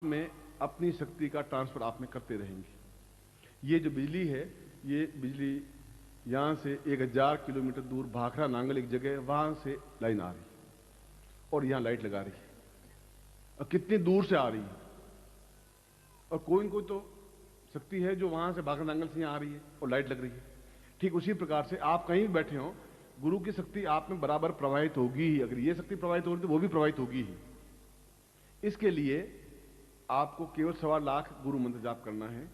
में अपनी शक्ति का ट्रांसफर आप में करते रहेंगे। ये जो बिजली है, ये बिजली यहां से 1000 किलोमीटर दूर भाखड़ा नांगल एक जगह है, वहां से लाइन आ रही है और यहां लाइट लगा रही है। और कितनी दूर से आ रही है, और कोई न कोई तो शक्ति है जो वहां से भाखड़ा नांगल से यहां आ रही है और लाइट लग रही है। ठीक उसी प्रकार से आप कहीं भी बैठे हो, गुरु की शक्ति आप में बराबर प्रवाहित होगी ही। अगर ये शक्ति प्रवाहित हो रही तो वो भी प्रवाहित होगी ही। इसके लिए आपको केवल 1.25 लाख गुरु मंत्र जाप करना है,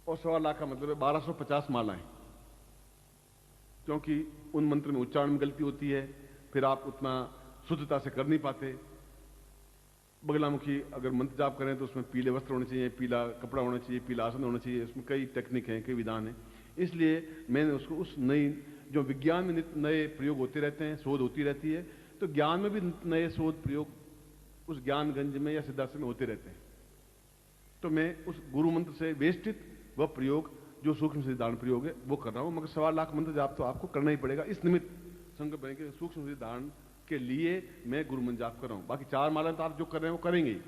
और 1.25 लाख का मतलब है 1250 मालाएं, क्योंकि उन मंत्र में उच्चारण में गलती होती है, फिर आप उतना शुद्धता से कर नहीं पाते। बगलामुखी अगर मंत्र जाप करें तो उसमें पीले वस्त्र होने चाहिए, पीला कपड़ा होना चाहिए, पीला आसन होना चाहिए। उसमें कई टेक्निक हैं, कई विधान हैं। इसलिए मैंने उसको उस नई जो विज्ञान में नए प्रयोग होते रहते हैं, शोध होती रहती है, तो ज्ञान में भी नए शोध प्रयोग उस ज्ञानगंज में या सिद्धार्थ में होते रहते हैं। तो मैं उस गुरु मंत्र से वेष्टित वह प्रयोग जो सूक्ष्म सिद्धांत प्रयोग है वो कर रहा हूं। मगर 1.25 लाख मंत्र जाप तो आपको करना ही पड़ेगा। इस निमित्त संकल्प बने कि सूक्ष्म सिद्धांत के लिए मैं गुरु मंत्र जाप कर रहा हूं। बाकी 4 मालाएं तो आप जो कर रहे हैं वो करेंगे ही,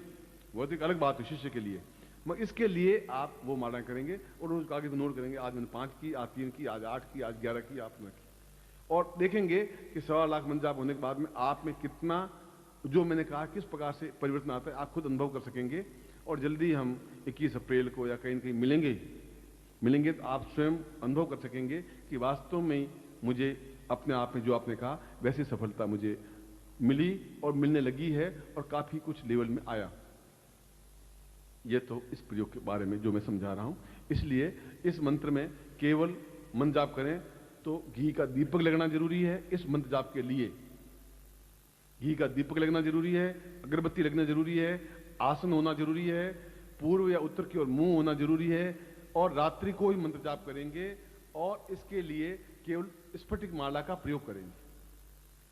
वो तो एक अलग बात है शिष्य के लिए। मगर इसके लिए आप वो मालाएं करेंगे और उसको आगे नोट करेंगे। आज मैंने 5 की, आज 3 की, आज 8 की, आज 11 की, आप 9 की, और देखेंगे कि 1.25 लाख मंत्र जाप होने के बाद में आप में कितना, जो मैंने कहा किस प्रकार से परिवर्तन आता है, आप खुद अनुभव कर सकेंगे। और जल्दी हम 21 अप्रैल को या कहीं न कहीं मिलेंगे तो आप स्वयं अनुभव कर सकेंगे कि वास्तव में मुझे अपने आप में जो आपने कहा वैसी सफलता मुझे मिली और मिलने लगी है, और काफी कुछ लेवल में आया। यह तो इस प्रयोग के बारे में जो मैं समझा रहा हूं। इसलिए इस मंत्र में केवल मंत्र जाप करें तो घी का दीपक लगना जरूरी है। इस मंत्र जाप के लिए घी का दीपक लगना जरूरी है, अगरबत्ती लगना जरूरी है, आसन होना जरूरी है, पूर्व या उत्तर की ओर मुंह होना जरूरी है, और रात्रि को ही मंत्र जाप करेंगे, और इसके लिए केवल स्फटिक माला का प्रयोग करेंगे।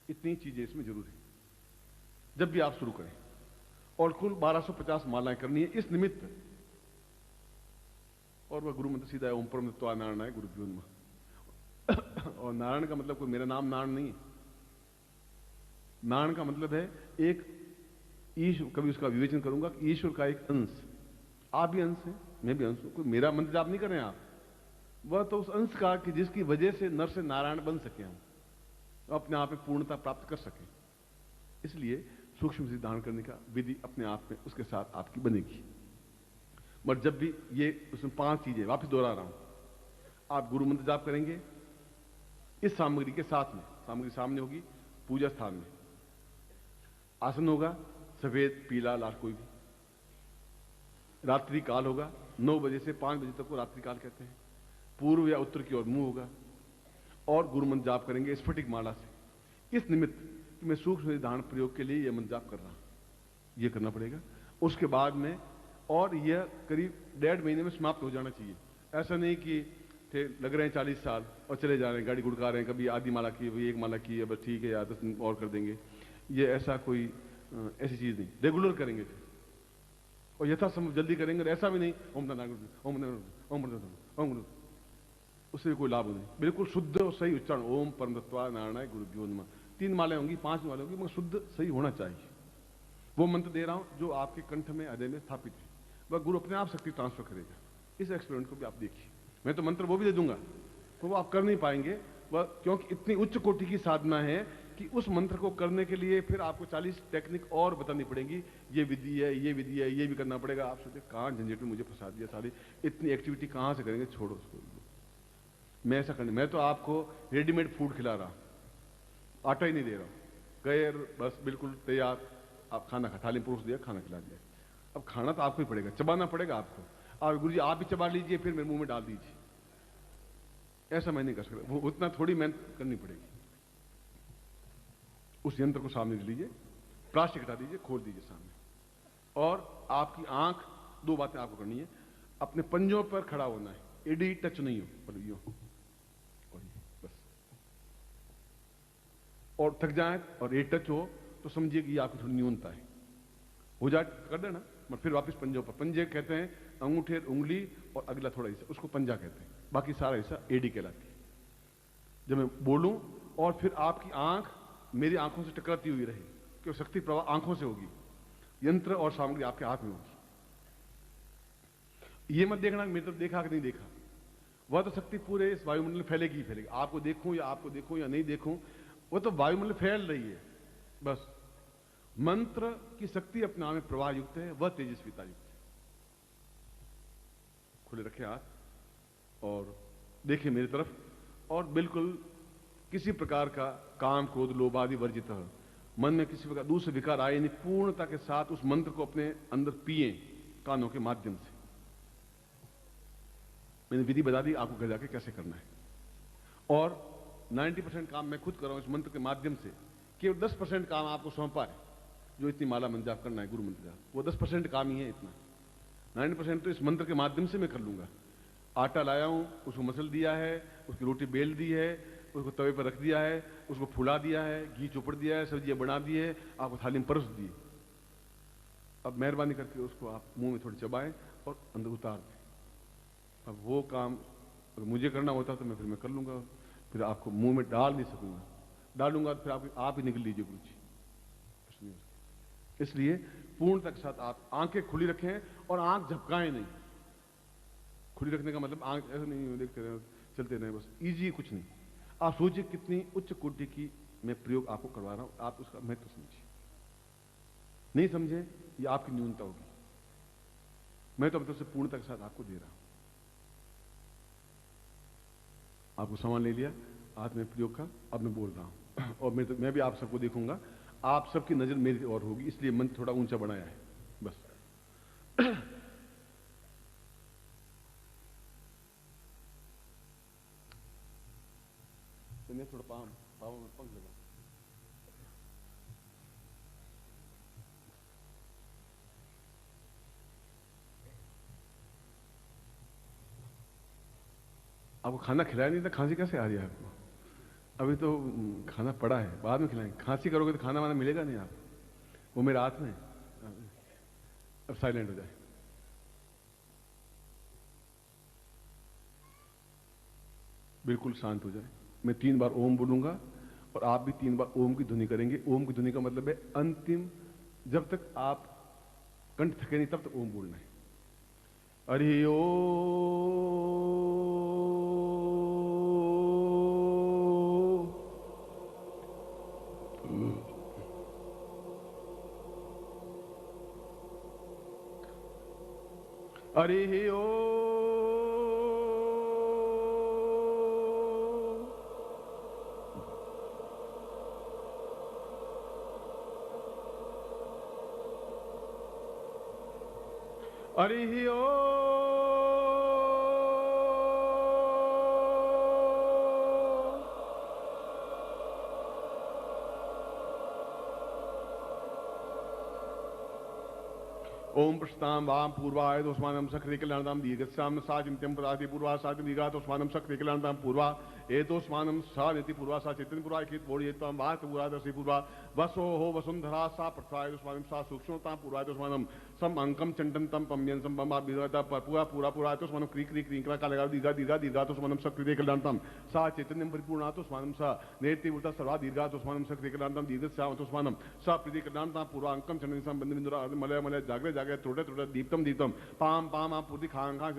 इतनी चीजें इसमें जरूरी है जब भी आप शुरू करें। और कुल 1250 मालाएं करनी है इस निमित्त। और वह गुरु मंत्र सीधा है, ओम परमत्वा नारायण है गुरु जीवन में। और नारायण का मतलब कोई मेरा नाम नारायण नहीं है। नारायण का मतलब है एक ईश्वर, कभी उसका विवेचन करूंगा कि ईश्वर का एक अंश। आप भी अंश हैं, मैं भी अंश हूं। कोई मेरा मंत्र जाप नहीं कर रहे हैं आप, वह तो उस अंश का कि जिसकी वजह से नर से नारायण बन सके, हम अपने आप में पूर्णता प्राप्त कर सकें। इसलिए सूक्ष्म सिद्धांत करने का विधि अपने आप में उसके साथ आपकी बनेगी। मगर जब भी ये उसमें 5 चीजें वापस दोहरा रहा हूं, आप गुरु मंत्र जाप करेंगे इस सामग्री के साथ में। सामग्री सामने होगी, पूजा स्थान में आसन होगा, सफेद पीला लाल कोई भी। रात्रि काल होगा, 9 बजे से 5 बजे तक को रात्रि काल कहते हैं। पूर्व या उत्तर की ओर मुंह होगा, और गुरु मंत्र जाप करेंगे स्फटिक माला से। इस निमित्त कि मैं सूक्ष्म सिद्धांत प्रयोग के लिए यह मंत्र जाप कर रहा हूं, यह करना पड़ेगा। उसके बाद में, और यह करीब 1.5 महीने में समाप्त हो जाना चाहिए। ऐसा नहीं कि लग रहे हैं 40 साल और चले जा रहे हैं, गाड़ी गुड़का रहे हैं, कभी आधी माला की, कभी 1 माला की, बस ठीक है यार 10 दिन और कर देंगे। ये ऐसा कोई ऐसी चीज नहीं, रेगुलर करेंगे फिर, और यथासंभव जल्दी करेंगे। और ऐसा भी नहीं ओम, उससे कोई लाभ नहीं। बिल्कुल शुद्ध और सही उच्चारण, ओम परमतत्वा नारायण गुरुभ्यो नमः। 3 मालाएं होंगी, 5 मालाएं होंगी, मगर शुद्ध सही होना चाहिए। वो मंत्र दे रहा हूं जो आपके कंठ में, हृदय में स्थापित है, वह गुरु अपने आप शक्ति ट्रांसफर करेगा। इस एक्सपेरिमेंट को भी आप देखिए। मैं तो मंत्र वो भी दे दूंगा, तो वो आप कर नहीं पाएंगे वह, क्योंकि इतनी उच्च कोटि की साधना है कि उस मंत्र को करने के लिए फिर आपको 40 टेक्निक और बतानी पड़ेगी। ये विधि है, ये विधि है, ये भी करना पड़ेगा। आप सोचे कहां झंझट में मुझे फंसा दिया, सारी इतनी एक्टिविटी कहां से करेंगे, छोड़ो उसको। मैं ऐसा करने, मैं तो आपको रेडीमेड फूड खिला रहा हूं, आटा ही नहीं दे रहा हूं। गए बस बिल्कुल तैयार, आप खाना खा, थाली परोस दिया, खाना खिला दिया। अब खाना तो आपको ही पड़ेगा, चबाना पड़ेगा आपको। और गुरु जी आप भी चबा लीजिए, फिर मेरे मुंह में डाल दीजिए। ऐसा मैं नहीं कर सकता, वो उतना थोड़ी मेहनत करनी पड़ेगी। उस यंत्र को सामने लीजिए, प्लास्टिक हटा दीजिए, खोल दीजिए सामने, और आपकी आंख, 2 बातें आपको करनी है। अपने पंजों पर खड़ा होना है, एडी टच नहीं हो, पर यूं और ये बस। और थक जाए और ए टच हो तो समझिए कि आपकी थोड़ी न्यूनता है, हो जाए कर देना। मगर फिर वापस पंजों पर, पंजे कहते हैं अंगूठे, उंगली और अगला थोड़ा हिस्सा, उसको पंजा कहते हैं। बाकी सारा हिस्सा एडी कहलाती है। जब मैं बोलूं और फिर आपकी आंख मेरी आंखों से टकराती हुई रहे, क्योंकि शक्ति प्रवाह आंखों से होगी। यंत्र और सामग्री आपके हाथ में होगी। ये मत देखना मेरी तरफ देखा कि नहीं देखा, वह तो शक्ति पूरे इस वायुमंडल में फैलेगी ही फैलेगी। आपको देखूं या नहीं देखूं, वो तो वायुमंडल फैल रही है। बस मंत्र की शक्ति अपने आप में प्रवाह युक्त है, वह तेजस्विता युक्त है। खुले रखे हाथ और देखिए मेरी तरफ, और बिल्कुल किसी प्रकार का काम क्रोध लोभ आदि वर्जित है। मन में किसी प्रकार दूसरे विकार आए नहीं, पूर्णता के साथ उस मंत्र को अपने अंदर पिए कानों के माध्यम से। मैंने विधि बता दी आपको घर जाके कैसे करना है, और 90% काम मैं खुद कर रहा हूं इस मंत्र के माध्यम से। केवल 10% काम आपको सौंपा है, जो इतनी माला मंत्र जाप करना है, गुरु मंत्र जाप, वो 10% काम ही है। इतना 90% तो इस मंत्र के माध्यम से मैं कर लूंगा। आटा लाया हूं, उसको मसल दिया है, उसकी रोटी बेल दी है, उसको तवे पर रख दिया है, उसको फुला दिया है, घी चोपड़ दिया है, सब्जियां बना दी है, आपको थाली में परोस दी। अब मेहरबानी करके उसको आप मुंह में थोड़ी चबाएं और अंदर उतार दें। अब वो काम अगर मुझे करना होता तो मैं कर लूंगा, फिर आपको मुंह में डाल नहीं सकूंगा, डालूंगा तो फिर आप ही निकल लीजिए गुरु जी। इसलिए पूर्णता के साथ आप आंखें खुली रखें और आंख झपकाएं नहीं। खुली रखने का मतलब आंख ऐसे नहीं देखते रहे चलते रहे बस, इजी कुछ नहीं। आप सोचिए कितनी उच्च कोटि की मैं प्रयोग आपको करवा रहा हूं, आप उसका महत्व समझिए। नहीं समझे ये आपकी न्यूनता होगी। मैं तो मतलब से पूर्णता के साथ आपको दे रहा हूं। आपको सामान ले लिया हाथ में प्रयोग का, अब मैं बोल रहा हूं और मैं भी आप सबको देखूंगा, आप सबकी नजर मेरी ओर होगी, इसलिए मन थोड़ा ऊंचा बनाया है बस। थोड़ा पाँव में पंख लगा। आपको खाना खिलाया नहीं था, खांसी कैसे आ रही है आपको? अभी तो खाना पड़ा है, बाद में खिलाएंगे। खांसी करोगे तो खाना वाना मिलेगा नहीं आप, वो मेरे हाथ में। अब साइलेंट हो जाए। बिल्कुल शांत हो जाए। मैं 3 बार ओम बोलूंगा और आप भी 3 बार ओम की ध्वनि करेंगे। ओम की ध्वनि का मतलब है अंतिम, जब तक आप कंठ थके नहीं तब तक ओम बोलना है। हरि ओम। हरि ओम। हरि ओम। ओम प्रस्ताम वाम पूर्वाय दोस्मानम सक्रिय कल्याणदाम दीर्घस्याम साचिंत्यम पदाति पूर्वा साति दीर्घा दोस्मानम सक्रिय कल्याणदाम पूर्वा एतोस्मानम सा नीति पूर्वा सा चैतन्य पूर्वा कित बोड़ी तम वात पूर्वा दसी पूर्वा वसो हो वसुंधरा सा प्रथाय दोस्मानम सा सूक्ष्मता पूर्वा दोस्मानम सम अंकम चंडन तम पम्यन सम बम विदता पूरा पूरा पूरा दोस्मानम क्री क्री क्रींकरा का लगा दीर्घा दीर्घा दीर्घा दोस्मानम सक्रिय कल्याणदाम सा चैतन्यम परिपूर्णा दोस्मानम सा नेति उल्टा सर्वा दीर्घा दोस्मानम सक्रिय कल्याणदाम दीर्घस्याम दोस्मानम सा प्रीति कल्याणदाम पूर्वा अंकम चंडन सम बंद बिंदुरा मलय मलय जागरे जागरे थोड़े थोड़े दीप्तम दीप्तम पाम पाम आप पूर्ति खां खां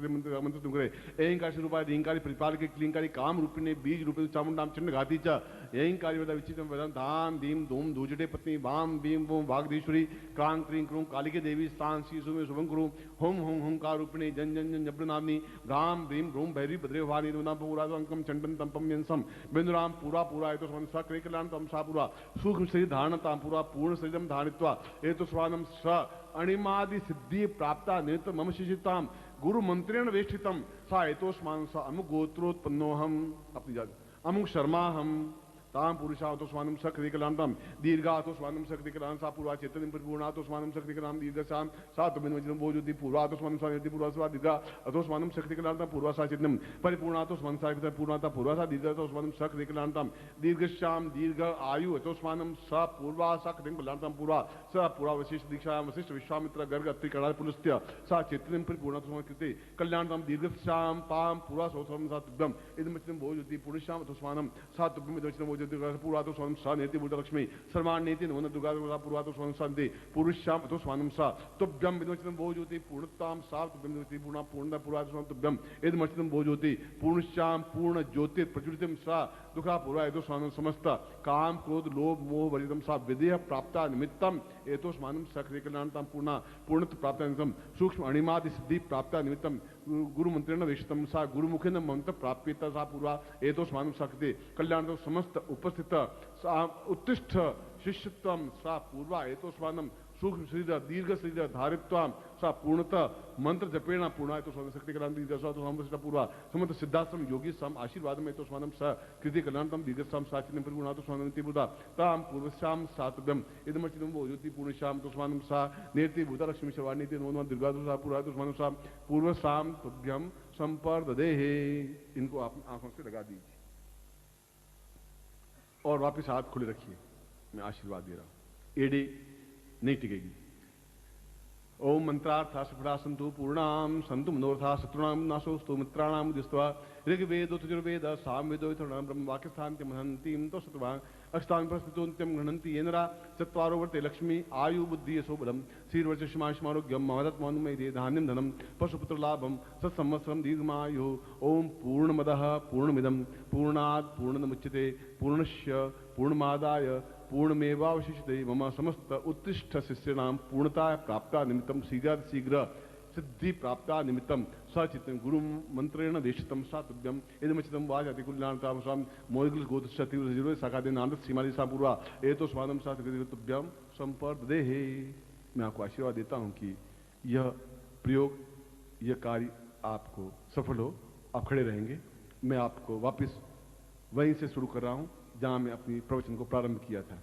मंत्र तुमरे एंकार स्वरूपाय रींकारी प्रतिपालके क्लींकारी काम रूपिणे बीज रूपे चामुंडाम चिन्ह घाती च एंकारी वदा विचित्रम वदन धाम धीम धूम धूजटे पत्नी वाम भीम वोम भागधीश्वरी क्रांग क्रीं क्रूं कालिके देवी स्थान शीशु में शुभं कुरु होम होम होमकार रूपिणे जन जन जन जब्रनामनी राम भीम रूम भैरी भद्रे वाणी दुना पूरा अंकम चंडन तंपम यंसम बिंदुराम पूरा पूरा एतो स्वान स क्रे कल्याण तम सा पूरा सूक्ष्म शरीर धारणताम पूरा पूर्ण शरीरम धारित्वा एतो स्वानम स अणिमादि सिद्धि प्राप्ता नेत्र मम शिशिताम गुरु मंत्रेण वेष्टितम सा एतोस्मान सा अमुक गोत्रोत्पन्नो हम अपनी जाति अमुक शर्मा हम ताम पुरुषा तो स्वानम सक्रिय कलांतम दीर्घा तो स्वानम सक्रिय कलां सा पूर्वा चैतन्य परिपूर्णा तो स्वानम सक्रिय कलां दीर्घ सा तो बिन वजन बोजुति पूर्वा तो स्वानम सायति पूर्वा सा दीर्घा अतो स्वानम सक्रिय कलांतम पूर्वा सा चैतन्यम परिपूर्णा तो स्वानम सायति पूर्णता पूर्वा सा दीर्घ तो स्वानम सक्रिय कलांतम दीर्घश्याम दीर्घ आयु तो स्वानम सा पूर्वा सक्रिय कलांतम पूर्वा सा पूर्वा वशिष्ठ दीक्षा वशिष्ठ विश्वामित्र गर्ग अत्रि कणा पुलस्त्य सा चैतन्यम परिपूर्णा तो स्वानम कृते कल्याणतम दीर्घश्याम पाम पूर्वा सोथम सा तुभ्यम इदम बोजुति पुरुषाम तो स्वानम सा तुभ्यम इदम पूर्वा तो स्वानम सा नेति बुद्ध लक्ष्मी सर्वान नेति नवन दुर्गा पूर्वा तो स्वानम शांति पुरुषाम तो स्वानम सा तुभ्यम विनोचितम भो ज्योति पूर्णताम सा तुभ्यम ज्योति पूर्ण पूर्ण पूर्वा तो स्वानम तुभ्यम एद मर्चितम भो ज्योति पूर्णश्याम पूर्ण ज्योति प्रज्वलितम सा दुखा पूर्वा एतो स्वानम समस्त काम क्रोध लोभ मोह वर्जितम सा विदेह प्राप्ता निमित्तम एतो स्वानम सक्रिय कल्याणताम पूर्णा पूर्णत्व प्राप्ता निमित्तम सूक्ष्म अणिमादि सिद्धि प्राप्ता निमित्तम गुरु मंत्रेण वेशितम सा गुरुमुखेन मंत्र प्राप्यता सा पूर्वा एतो स्वानम सक्रिय कल्याण समस्त उपस्थित सा उत्तिष्ठ शिष्यत्वम सा पूर्वा एतो स्वानम सूक्ष्म शरीर दीर्घ शरीर धारित्वाम सा पूर्णतः मंत्र जपेण पूर्णा तो स्वानम शक्ति कल्याण दीर्घ सा तो समस्त पूर्वा समस्त सिद्धाश्रम योगी सम आशीर्वाद में तो स्वानम स कृति कल्याणतम दीर्घ सम साचिनम परिगुणा तो स्वानम बुधा ताम पूर्वश्याम सातभ्यम इदमचितम वो ज्योति पूर्णश्याम तो स्वानम सा नेति बुधा लक्ष्मी शवानी नोन दुर्गा तो सा पूर्वा तो स्वानम सा पूर्वश्याम तुभ्यम संपर्ददे। इनको आप आंखों से लगा दीजिए और वापिस हाथ खुले रखिए। मैं आशीर्वाद दे रहा हूं, एड़ी नहीं टिकेगी। ओम मंत्रार्था सफला संतु पूर्णाम संतु मनोरथा शत्रुणाम नाशोस्तु मित्राणाम दिस्त्वा ऋग्वेदो यजुर्वेद सामवेदो इथर्णाम ब्रह्म वाक्यस्थान्त्यम हन्तीम तो सत्वा अष्टांग प्रस्तुतोन्त्यम गृह्णन्ति येनरा चत्वारो वर्ते लक्ष्मी आयु बुद्धि यशो बलम श्रीर्वचमारोग्यम मदत मौनमय धान्यम धनम पशुपुत्र लाभम सत्संवत्सरम दीर्घमायु। ओम पूर्णमदः पूर्णमिदं पूर्णात् पूर्णमुच्यते पूर्णस्य पूर्णमादाय पूर्णमेवावशिष्यते मम समस्त उत्तिष्ठ शिष्याणां पूर्णता प्राप्ता निमित्तं शीघ्र सिद्धि प्राप्ता निमित्तं सचितं गुरु मंत्रेण देशितं सातुभ्यम इदमचितं वाजाति कुल्याणतां स्वाम मोयगुल गोत्रस्य तीव्र साकादे नानद सीमाली सा पूर्वा एतो स्वानम सातुभ्यम संपर्देहे। मैं आपको आशीर्वाद देता हूं कि यह प्रयोग, यह कार्य आपको सफल हो। आप खड़े रहेंगे। मैं आपको वापिस वहीं से शुरू कर रहा हूं जहां मैं अपनी प्रवचन को प्रारंभ किया था।